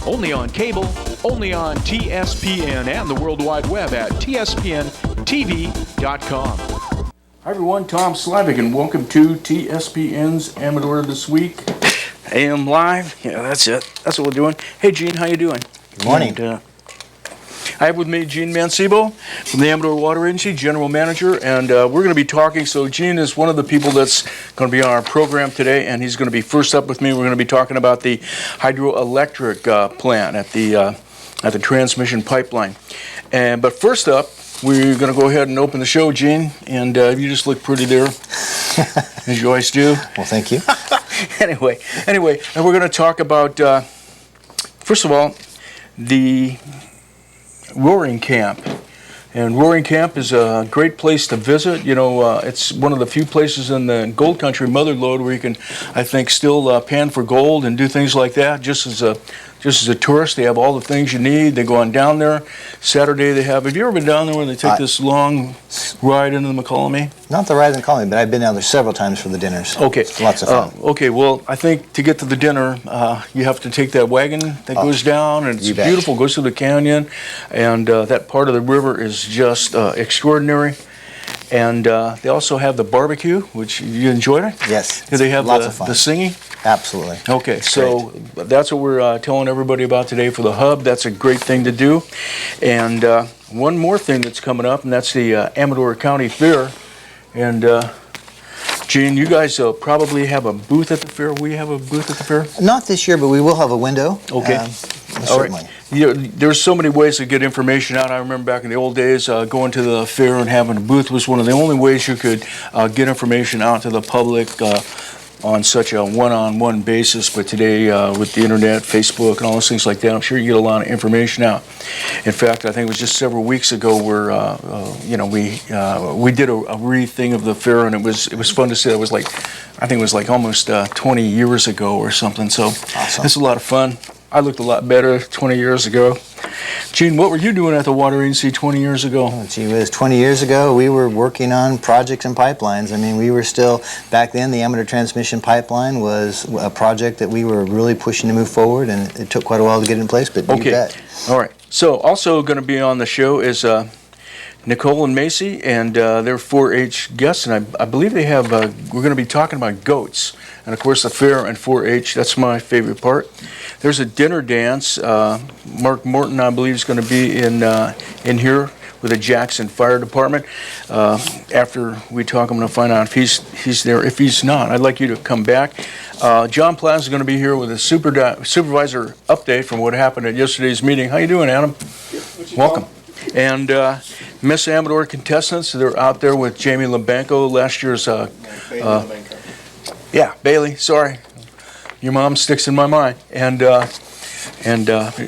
Only on cable, only on TSPN and the World Wide Web at tspntv.com. Hi everyone, Tom Slavic, and welcome to TSPN's Amador This Week. AM Live, yeah, that's it. That's what we're doing. Hey Gene, how you doing? Good morning. And, I have with me Gene Mancebo from the Amador Water Agency, General Manager, and we're going to be talking. So Gene is one of the people that's going to be on our program today, and he's going to be first up with me. We're going to be talking about the hydroelectric plant at the transmission pipeline. But first up, we're going to go ahead and open the show, Gene, and you just look pretty there, as you always do. Well, thank you. Anyway, and we're going to talk about, first of all, the Roaring Camp. And Roaring Camp is a great place to visit. You know, it's one of the few places in the gold country, Mother Lode, where you can, I think, still pan for gold and do things like that. Just as a tourist, they have all the things you need. They go on down there. Saturday they have you ever been down there where they take this long ride into the McCollum? Not the ride in McCollum, but I've been down there several times for the dinners. Okay. It's lots of fun. Okay, well, I think to get to the dinner, you have to take that wagon that goes down, and it's beautiful, goes through the canyon, and that part of the river is just extraordinary. And they also have the barbecue, which you enjoyed it? Yes. They have lots of fun. The singing? Absolutely. Okay, it's so great. That's what we're telling everybody about today for the hub. That's a great thing to do. And one more thing that's coming up, and that's the Amador County Fair. And Gene, you guys probably have a booth at the fair. Will you have a booth at the fair? Not this year, but we will have a window. Okay. Certainly. Right. You know, there's so many ways to get information out. I remember back in the old days, going to the fair and having a booth was one of the only ways you could get information out to the public on such a one-on-one basis. But today, with the internet, Facebook, and all those things like that, I'm sure you get a lot of information out. In fact, I think it was just several weeks ago where we did a re-thing of the fair, and it was fun to see. It was like, I think it was like almost 20 years ago or something. So awesome. It's a lot of fun. I looked a lot better 20 years ago. Gene, what were you doing at the water agency 20 years ago? Oh, gee whiz, 20 years ago, we were working on projects and pipelines. I mean, we were still, back then, the Amador Transmission Pipeline was a project that we were really pushing to move forward, and it took quite a while to get in place, but you bet. All right. So also going to be on the show is Nicole and Macy, and they're 4-H guests, and I believe they have, we're going to be talking about goats. And of course the fair and 4-H, that's my favorite part. There's a dinner dance. Mark Morton, I believe, is going to be in here with the Jackson Fire Department. After we talk, I'm going to find out if he's there. If he's not, I'd like you to come back. John Platt is going to be here with a supervisor update from what happened at yesterday's meeting. How you doing, Adam? Welcome. And Miss Amador contestants, they're out there with Jamie Lebanco, last year's Bailey, sorry. Your mom sticks in my mind. And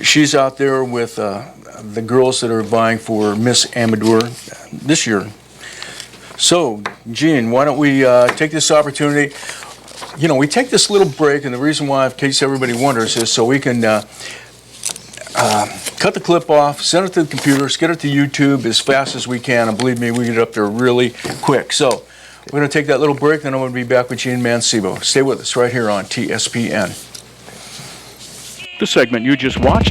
she's out there with the girls that are vying for Miss Amador this year. So, Gene, why don't we take this opportunity? You know, we take this little break, and the reason why, in case everybody wonders, is so we can cut the clip off, send it to the computers, get it to YouTube as fast as we can, and believe me, we get it up there really quick. So, we're going to take that little break, then I'm going to be back with Gene Mancebo. Stay with us right here on TSPN. The segment you just watched